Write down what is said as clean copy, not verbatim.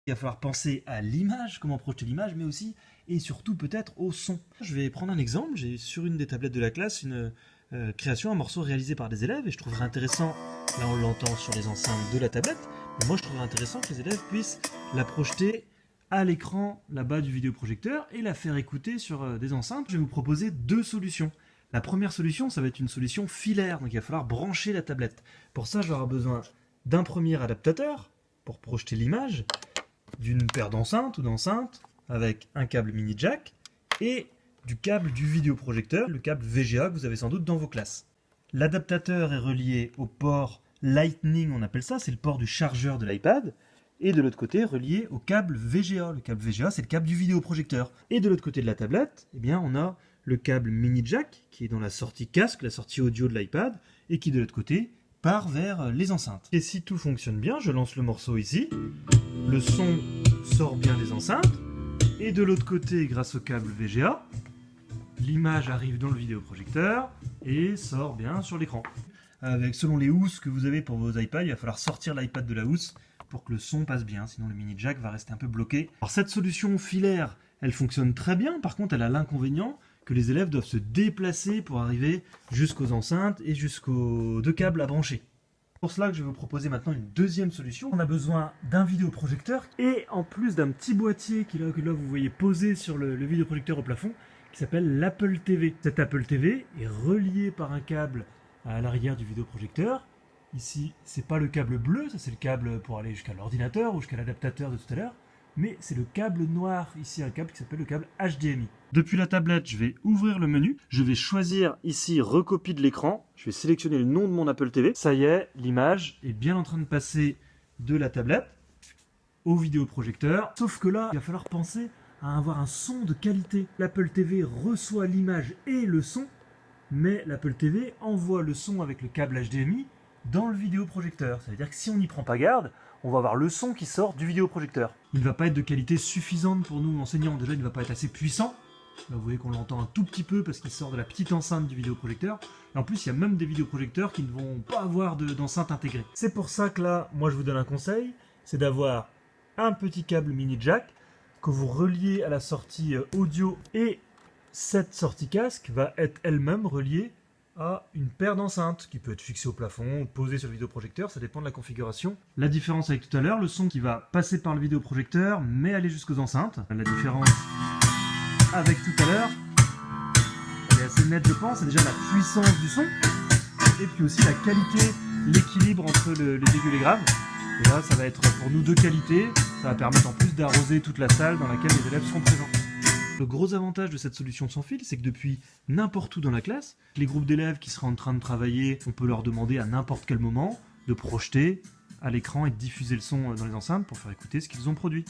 Il va falloir penser à l'image, comment projeter l'image, mais aussi et surtout peut-être au son. Je vais prendre un exemple. J'ai sur une des tablettes de la classe une création, un morceau réalisé par des élèves, et je trouverais intéressant, là on l'entend sur les enceintes de la tablette, mais moi je trouverais intéressant que les élèves puissent la projeter à l'écran là-bas du vidéoprojecteur et la faire écouter sur des enceintes. Je vais vous proposer deux solutions. La première solution, ça va être une solution filaire, donc il va falloir brancher la tablette. Pour ça, j'aurai besoin d'un premier adaptateur pour projeter l'image, d'une paire d'enceintes ou d'enceintes avec un câble mini jack et du câble du vidéoprojecteur, le câble VGA que vous avez sans doute dans vos classes. L'adaptateur est relié au port Lightning, on appelle ça, c'est le port du chargeur de l'iPad, et de l'autre côté relié au câble VGA. Le câble VGA, c'est le câble du vidéoprojecteur. Et de l'autre côté de la tablette, eh bien, on a le câble mini jack qui est dans la sortie casque, la sortie audio de l'iPad, et qui de l'autre côté part vers les enceintes. Et si tout fonctionne bien, je lance le morceau ici, le son sort bien des enceintes, et de l'autre côté, grâce au câble VGA, l'image arrive dans le vidéoprojecteur et sort bien sur l'écran. Selon les housses que vous avez pour vos iPads, il va falloir sortir l'iPad de la housse pour que le son passe bien, sinon le mini jack va rester un peu bloqué. Alors cette solution filaire, elle fonctionne très bien, par contre elle a l'inconvénient que les élèves doivent se déplacer pour arriver jusqu'aux enceintes et jusqu'aux deux câbles à brancher. C'est pour cela que je vais vous proposer maintenant une deuxième solution. On a besoin d'un vidéoprojecteur et en plus d'un petit boîtier que là vous voyez posé sur le vidéoprojecteur au plafond, qui s'appelle l'Apple TV. Cet Apple TV est relié par un câble à l'arrière du vidéoprojecteur. Ici, c'est pas le câble bleu, ça c'est le câble pour aller jusqu'à l'ordinateur ou jusqu'à l'adaptateur de tout à l'heure, mais c'est le câble noir, ici un câble qui s'appelle le câble HDMI. Depuis la tablette, je vais ouvrir le menu, je vais choisir ici recopie de l'écran, je vais sélectionner le nom de mon Apple TV. Ça y est, l'image est bien en train de passer de la tablette au vidéoprojecteur, sauf que là, il va falloir penser à avoir un son de qualité. L'Apple TV reçoit l'image et le son, mais l'Apple TV envoie le son avec le câble HDMI dans le vidéoprojecteur. Ça veut dire que si on n'y prend pas garde, on va avoir le son qui sort du vidéoprojecteur. Il ne va pas être de qualité suffisante pour nous enseignants. Déjà, il ne va pas être assez puissant. Là, vous voyez qu'on l'entend un tout petit peu parce qu'il sort de la petite enceinte du vidéoprojecteur. Et en plus, il y a même des vidéoprojecteurs qui ne vont pas avoir d'enceinte intégrée. C'est pour ça que là, moi je vous donne un conseil, c'est d'avoir un petit câble mini jack que vous reliez à la sortie audio, et cette sortie casque va être elle-même reliée à une paire d'enceintes qui peut être fixée au plafond ou posée sur le vidéoprojecteur, ça dépend de la configuration. La différence avec tout à l'heure, le son qui va passer par le vidéoprojecteur mais aller jusqu'aux enceintes. La différence avec tout à l'heure, elle est assez nette je pense, c'est déjà la puissance du son et puis aussi la qualité, l'équilibre entre les aigus et les graves. Et là ça va être pour nous de qualité, ça va permettre en plus d'arroser toute la salle dans laquelle les élèves seront présents. Le gros avantage de cette solution sans fil, c'est que depuis n'importe où dans la classe, les groupes d'élèves qui seraient en train de travailler, on peut leur demander à n'importe quel moment de projeter à l'écran et de diffuser le son dans les enceintes pour faire écouter ce qu'ils ont produit.